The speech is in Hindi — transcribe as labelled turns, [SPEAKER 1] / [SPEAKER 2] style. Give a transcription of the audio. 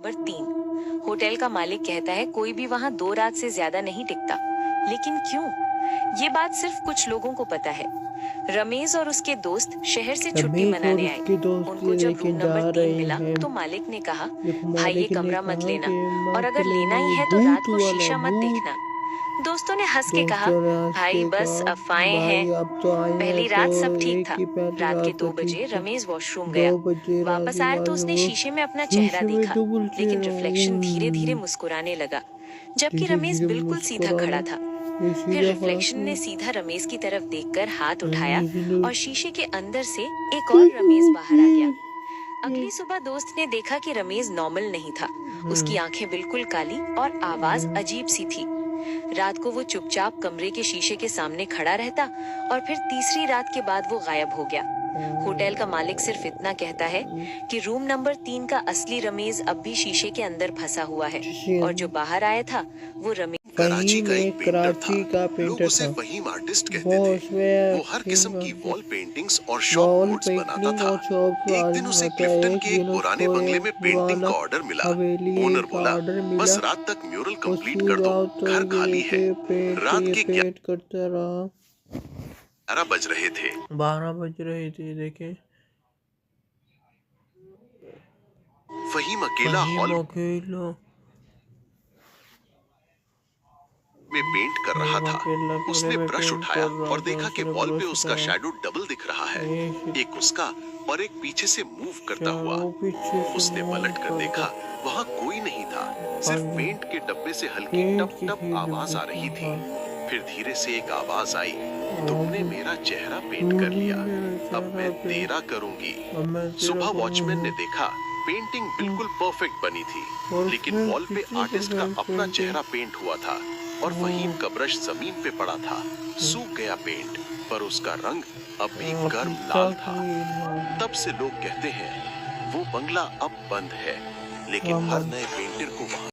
[SPEAKER 1] नंबर 3। होटल का मालिक कहता है कोई भी वहाँ 2 रात से ज्यादा नहीं टिकता। लेकिन क्यों? ये बात सिर्फ कुछ लोगों को पता है। रमेश और उसके दोस्त शहर से छुट्टी
[SPEAKER 2] रमेश और
[SPEAKER 1] मनाने आए।
[SPEAKER 2] उसके दोस्त
[SPEAKER 1] उनको
[SPEAKER 2] ये
[SPEAKER 1] जब
[SPEAKER 2] लेके
[SPEAKER 1] रूम
[SPEAKER 2] जा
[SPEAKER 1] नंबर 3
[SPEAKER 2] रहे
[SPEAKER 1] मिला
[SPEAKER 2] हैं।
[SPEAKER 1] तो मालिक ने कहा,
[SPEAKER 2] देखो
[SPEAKER 1] भाई ये
[SPEAKER 2] मालिक ने
[SPEAKER 1] कमरा मत
[SPEAKER 2] कहा
[SPEAKER 1] लेना,
[SPEAKER 2] कि
[SPEAKER 1] और
[SPEAKER 2] मत
[SPEAKER 1] अगर लेना
[SPEAKER 2] लेना,
[SPEAKER 1] ही
[SPEAKER 2] ये
[SPEAKER 1] है तो रात
[SPEAKER 2] भूत
[SPEAKER 1] को
[SPEAKER 2] वाला है,
[SPEAKER 1] शीशा मत
[SPEAKER 2] भूत।
[SPEAKER 1] देखना। दोस्तों ने हंस के कहा,
[SPEAKER 2] दोस्तों ने हंस
[SPEAKER 1] भाई
[SPEAKER 2] के
[SPEAKER 1] बस
[SPEAKER 2] कहा,
[SPEAKER 1] अफवाहें हैं।
[SPEAKER 2] भाई अब तो आए हैं
[SPEAKER 1] पहली
[SPEAKER 2] तो
[SPEAKER 1] रात सब ठीक
[SPEAKER 2] एक
[SPEAKER 1] था।
[SPEAKER 2] ही पहली
[SPEAKER 1] रात के
[SPEAKER 2] रात तो
[SPEAKER 1] 2
[SPEAKER 2] ठीक
[SPEAKER 1] बजे
[SPEAKER 2] था।
[SPEAKER 1] रमेश वॉशरूम
[SPEAKER 2] 2
[SPEAKER 1] गया।
[SPEAKER 2] बजे रात
[SPEAKER 1] वापस
[SPEAKER 2] के
[SPEAKER 1] आया तो
[SPEAKER 2] बाद
[SPEAKER 1] उसने
[SPEAKER 2] वो
[SPEAKER 1] शीशे में अपना चेहरा
[SPEAKER 2] शीशे में
[SPEAKER 1] देखा,
[SPEAKER 2] डबल
[SPEAKER 1] लेकिन
[SPEAKER 2] चेहरा
[SPEAKER 1] रिफ्लेक्शन धीरे धीरे मुस्कुराने लगा, जबकि
[SPEAKER 2] धीरे
[SPEAKER 1] रमेश
[SPEAKER 2] धीरे
[SPEAKER 1] बिल्कुल सीधा खड़ा
[SPEAKER 2] मुस्कुराना।
[SPEAKER 1] था।
[SPEAKER 2] ये
[SPEAKER 1] फिर
[SPEAKER 2] सीधा खड़ा
[SPEAKER 1] रिफ्लेक्शन ने
[SPEAKER 2] था।
[SPEAKER 1] सीधा रमेश की तरफ देखकर हाथ उठाया
[SPEAKER 2] रमेश ने
[SPEAKER 1] और शीशे के अंदर से एक और रमेश बाहर आ गया। अगली सुबह दोस्त ने देखा कि रमेश नॉर्मल नहीं था। उसकी आंखें बिल्कुल काली और आवाज अजीब सी थी। रात को वो चुपचाप कमरे के शीशे के सामने खड़ा रहता और फिर तीसरी रात के बाद वो गायब हो गया। होटल का मालिक सिर्फ इतना कहता है कि रूम नंबर 3 का असली रमेश अब भी शीशे के अंदर फंसा हुआ है, और जो बाहर आया था वो रमेश।
[SPEAKER 3] कराची
[SPEAKER 2] फहीम
[SPEAKER 3] का एक
[SPEAKER 2] एक
[SPEAKER 3] पेंटर था।
[SPEAKER 2] कराची का
[SPEAKER 3] लोग
[SPEAKER 2] पेंटर
[SPEAKER 3] उसे
[SPEAKER 2] था।
[SPEAKER 3] फहीम आर्टिस्ट कहते
[SPEAKER 2] वो
[SPEAKER 3] थे।
[SPEAKER 2] उसमें
[SPEAKER 3] वो हर किस्म की वॉल पेंटिंग्स और शॉप
[SPEAKER 2] वॉल
[SPEAKER 3] बोर्ड्स बनाता
[SPEAKER 2] पेंटिंग
[SPEAKER 3] था।
[SPEAKER 2] और शॉप
[SPEAKER 3] एक दिन उसे
[SPEAKER 2] बनाता है।
[SPEAKER 3] क्लिफ्टन
[SPEAKER 2] एक
[SPEAKER 3] के एक
[SPEAKER 2] दिन
[SPEAKER 3] पुराने
[SPEAKER 2] उसको
[SPEAKER 3] बंगले
[SPEAKER 2] एक
[SPEAKER 3] में पेंटिंग
[SPEAKER 2] पुराना
[SPEAKER 3] का ऑर्डर मिला।
[SPEAKER 2] हवेली
[SPEAKER 3] ओनर
[SPEAKER 2] का
[SPEAKER 3] बोला,
[SPEAKER 2] ऑर्डर
[SPEAKER 3] बस
[SPEAKER 2] मिला।
[SPEAKER 3] रात तक म्यूरल कंप्लीट
[SPEAKER 2] उसकी
[SPEAKER 3] कर दो,
[SPEAKER 2] रात
[SPEAKER 3] घर
[SPEAKER 2] ये
[SPEAKER 3] खाली है।
[SPEAKER 2] लेके पेंट
[SPEAKER 3] रात
[SPEAKER 2] ये
[SPEAKER 3] के
[SPEAKER 2] पेंट करता रहा।
[SPEAKER 3] 11 बज रहे थे।
[SPEAKER 2] 12 बज रहे थे। देखे
[SPEAKER 3] फहीम अकेला
[SPEAKER 2] फहीम
[SPEAKER 3] हॉल
[SPEAKER 2] अकेला
[SPEAKER 3] में पेंट कर रहा
[SPEAKER 2] फहीम
[SPEAKER 3] था।
[SPEAKER 2] अकेला कमरे
[SPEAKER 3] उसने
[SPEAKER 2] में
[SPEAKER 3] ब्रश
[SPEAKER 2] पेंट
[SPEAKER 3] उठाया
[SPEAKER 2] कर रहा
[SPEAKER 3] और
[SPEAKER 2] था।
[SPEAKER 3] देखा कि
[SPEAKER 2] उसने
[SPEAKER 3] वॉल पे
[SPEAKER 2] ब्रश
[SPEAKER 3] उसका
[SPEAKER 2] उठाया।
[SPEAKER 3] शैडो डबल दिख रहा है, एक उसका और एक पीछे से मूव करता हुआ।
[SPEAKER 2] वो पीछे से
[SPEAKER 3] उसने
[SPEAKER 2] मूव
[SPEAKER 3] पलट कर
[SPEAKER 2] करता।
[SPEAKER 3] देखा, वहां कोई नहीं था, सिर्फ
[SPEAKER 2] हाँ जी।
[SPEAKER 3] पेंट के डब्बे से हल्की
[SPEAKER 2] पेंट
[SPEAKER 3] टप
[SPEAKER 2] की
[SPEAKER 3] टप
[SPEAKER 2] थी
[SPEAKER 3] आवाज आ
[SPEAKER 2] डब्बे
[SPEAKER 3] रही
[SPEAKER 2] से।
[SPEAKER 3] थी।
[SPEAKER 2] हाँ।
[SPEAKER 3] फिर धीरे से एक आवाज आई, तुमने मेरा चेहरा पेंट कर
[SPEAKER 2] तूने
[SPEAKER 3] लिया,
[SPEAKER 2] मेरा
[SPEAKER 3] अब
[SPEAKER 2] चेहरा
[SPEAKER 3] मैं
[SPEAKER 2] पेंट,
[SPEAKER 3] तेरा करूंगी।
[SPEAKER 2] अब मैं तेरा
[SPEAKER 3] सुबह वॉचमैन ने
[SPEAKER 2] करूंगी।
[SPEAKER 3] देखा, पेंटिंग बिल्कुल परफेक्ट बनी थी,
[SPEAKER 2] और
[SPEAKER 3] लेकिन
[SPEAKER 2] फिर
[SPEAKER 3] वॉल पे
[SPEAKER 2] कितनी
[SPEAKER 3] आर्टिस्ट का
[SPEAKER 2] परफेक्ट
[SPEAKER 3] अपना
[SPEAKER 2] पेंटिंग।
[SPEAKER 3] चेहरा पेंट हुआ था, और फहीम का ब्रश जमीन पे पड़ा था। सूख गया पेंट, पर उसका रंग अब भी गर्म लाल था। तब से लोग कहते हैं वो बंगला अब बंद है, लेकिन हर नए पेंटर को वहां